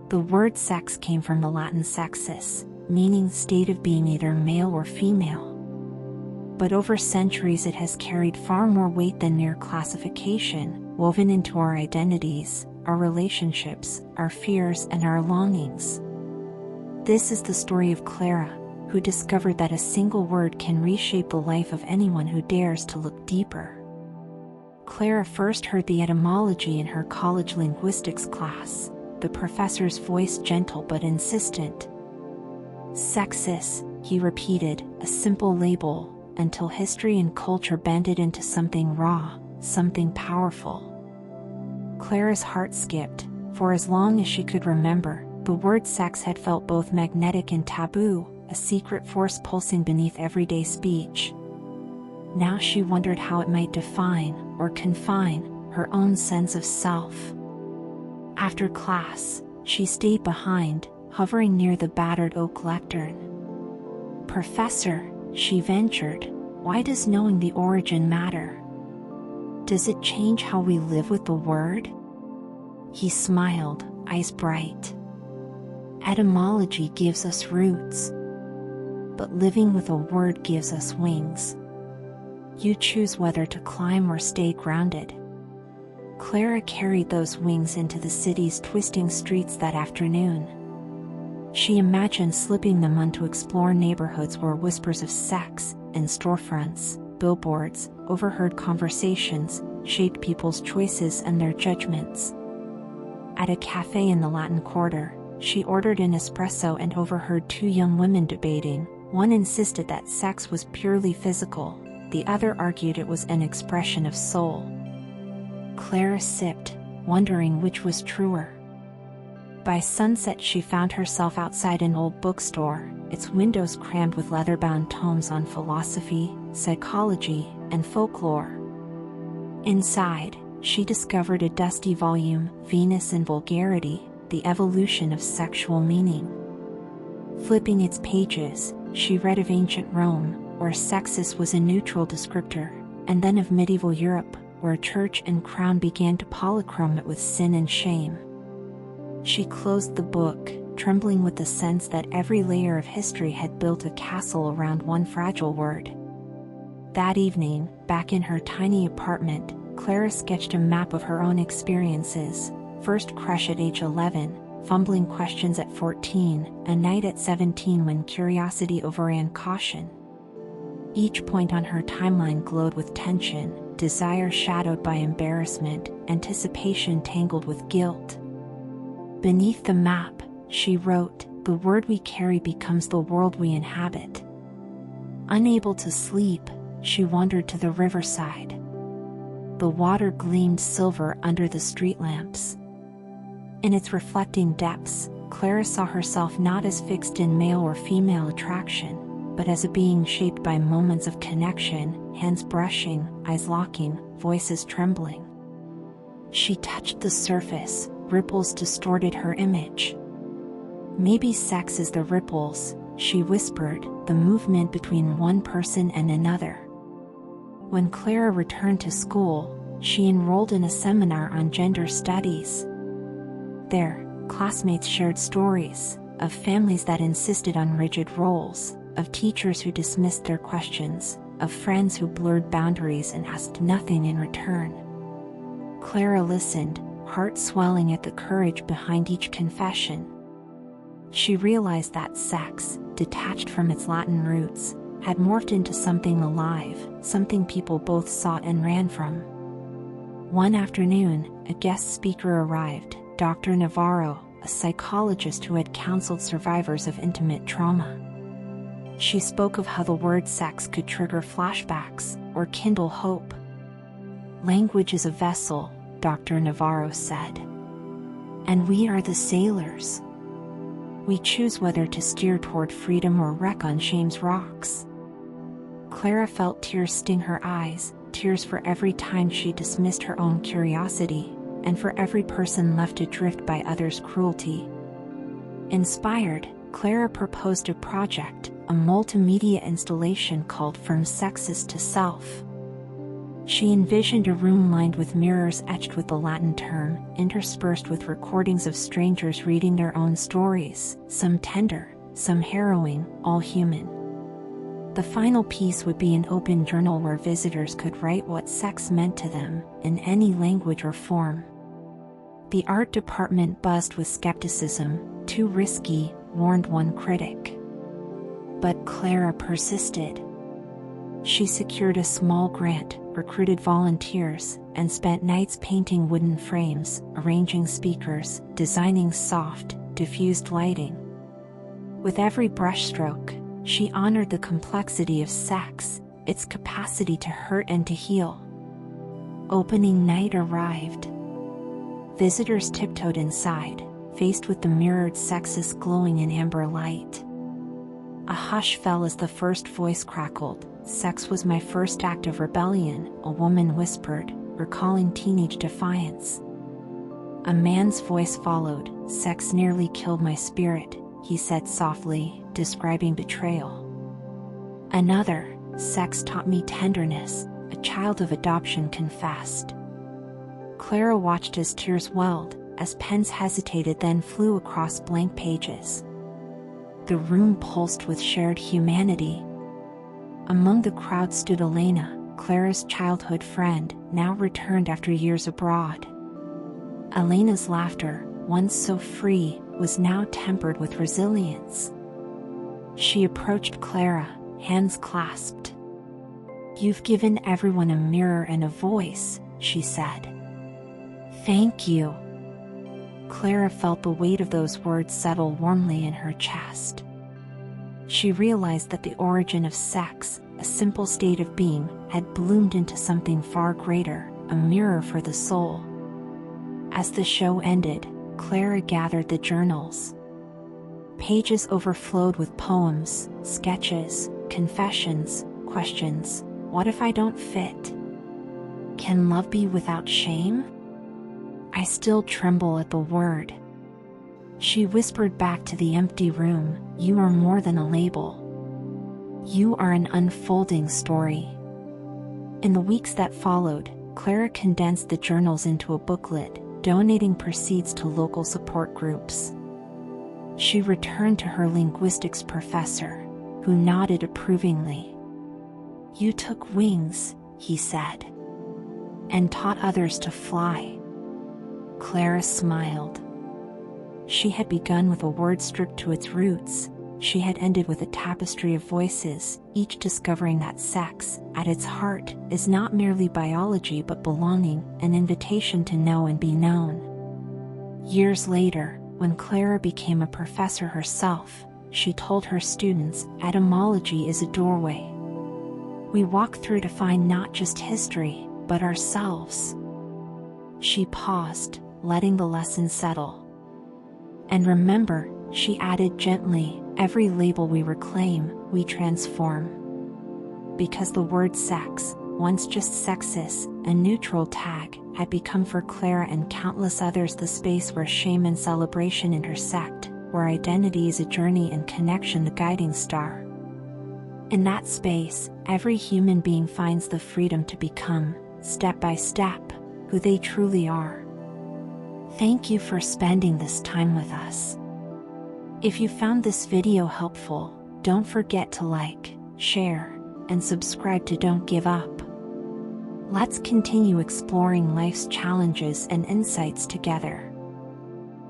The word sex came from the Latin sexus, meaning state of being either male or female. But over centuries it has carried far more weight than mere classification, woven into our identities, our relationships, our fears, and our longings. This is the story of Clara, who discovered that a single word can reshape the life of anyone who dares to look deeper. Clara first heard the etymology in her college linguistics class, the professor's voice gentle but insistent. Sexus, he repeated, a simple label, until history and culture bent it into something raw, something powerful. Clara's heart skipped, for as long as she could remember, the word sex had felt both magnetic and taboo, a secret force pulsing beneath everyday speech. Now she wondered how it might define, or confine, her own sense of self. After class, she stayed behind, hovering near the battered oak lectern. "Professor," she ventured, "why does knowing the origin matter? Does it change how we live with the word?" He smiled, eyes bright. "Etymology gives us roots, but living with a word gives us wings. You choose whether to climb or stay grounded." Clara carried those wings into the city's twisting streets that afternoon. She imagined slipping them on to explore neighborhoods where whispers of sex, in storefronts, billboards, overheard conversations, shaped people's choices and their judgments. At a cafe in the Latin Quarter, she ordered an espresso and overheard two young women debating. One insisted that sex was purely physical, the other argued it was an expression of soul. Clara sipped, wondering which was truer. By sunset she found herself outside an old bookstore, its windows crammed with leather-bound tomes on philosophy, psychology, and folklore. Inside, she discovered a dusty volume, Venus and Vulgarity, the evolution of sexual meaning. Flipping its pages, she read of ancient Rome, where sexus was a neutral descriptor, and then of medieval Europe, where church and crown began to polychrome it with sin and shame. She closed the book, trembling with the sense that every layer of history had built a castle around one fragile word. That evening, back in her tiny apartment, Clara sketched a map of her own experiences: first crush at age 11, fumbling questions at 14, a night at 17 when curiosity overran caution. Each point on her timeline glowed with tension, desire shadowed by embarrassment, anticipation tangled with guilt. Beneath the map, she wrote, "The word we carry becomes the world we inhabit." Unable to sleep, she wandered to the riverside. The water gleamed silver under the street lamps. In its reflecting depths, Clara saw herself not as fixed in male or female attraction, but as a being shaped by moments of connection, hands brushing, eyes locking, voices trembling. She touched the surface, ripples distorted her image. "Maybe sex is the ripples," she whispered, "the movement between one person and another." When Clara returned to school, she enrolled in a seminar on gender studies. There, classmates shared stories of families that insisted on rigid roles, of teachers who dismissed their questions, of friends who blurred boundaries and asked nothing in return. Clara listened, heart swelling at the courage behind each confession. She realized that sex, detached from its Latin roots, had morphed into something alive, something people both sought and ran from. One afternoon, a guest speaker arrived, Dr. Navarro, a psychologist who had counseled survivors of intimate trauma. She spoke of how the word sex could trigger flashbacks or kindle hope. "Language is a vessel," Dr. Navarro said. "And we are the sailors. We choose whether to steer toward freedom or wreck on shame's rocks." Clara felt tears sting her eyes, tears for every time she dismissed her own curiosity, and for every person left adrift by others' cruelty. Inspired, Clara proposed a project, a multimedia installation called From Sexus to Self. She envisioned a room lined with mirrors etched with the Latin term, interspersed with recordings of strangers reading their own stories, some tender, some harrowing, all human. The final piece would be an open journal where visitors could write what sex meant to them, in any language or form. The art department buzzed with skepticism. Too risky, warned one critic. But Clara persisted. She secured a small grant, recruited volunteers, and spent nights painting wooden frames, arranging speakers, designing soft, diffused lighting. With every brushstroke, she honored the complexity of sex, its capacity to hurt and to heal. Opening night arrived. Visitors tiptoed inside, faced with the mirrored sexus glowing in amber light. A hush fell as the first voice crackled. "Sex was my first act of rebellion," a woman whispered, recalling teenage defiance. A man's voice followed. "Sex nearly killed my spirit," he said softly, describing betrayal. Another, "Sex taught me tenderness," a child of adoption confessed. Clara watched as tears welled, as pens hesitated then flew across blank pages. The room pulsed with shared humanity. Among the crowd stood Elena, Clara's childhood friend, now returned after years abroad. Elena's laughter, once so free, was now tempered with resilience. She approached Clara, hands clasped. "You've given everyone a mirror and a voice," she said. "Thank you." Clara felt the weight of those words settle warmly in her chest. She realized that the origin of sex, a simple state of being, had bloomed into something far greater, a mirror for the soul. As the show ended, Clara gathered the journals. Pages overflowed with poems, sketches, confessions, questions. What if I don't fit? Can love be without shame? I still tremble at the word. She whispered back to the empty room, "You are more than a label. You are an unfolding story." In the weeks that followed, Clara condensed the journals into a booklet, donating proceeds to local support groups. She returned to her linguistics professor, who nodded approvingly. "You took wings," he said, "and taught others to fly." Clara smiled. She had begun with a word stripped to its roots. She had ended with a tapestry of voices, each discovering that sex, at its heart, is not merely biology but belonging, an invitation to know and be known. Years later, when Clara became a professor herself, she told her students, "Etymology is a doorway. We walk through to find not just history, but ourselves." She paused, letting the lesson settle. "And remember," she added gently, "every label we reclaim, we transform." Because the word sex, once just sexus, a neutral tag, had become for Clara and countless others the space where shame and celebration intersect, where identity is a journey and connection the guiding star. In that space, every human being finds the freedom to become, step by step, who they truly are. Thank you for spending this time with us. If you found this video helpful, don't forget to like, share, and subscribe to Don't Give Up. Let's continue exploring life's challenges and insights together.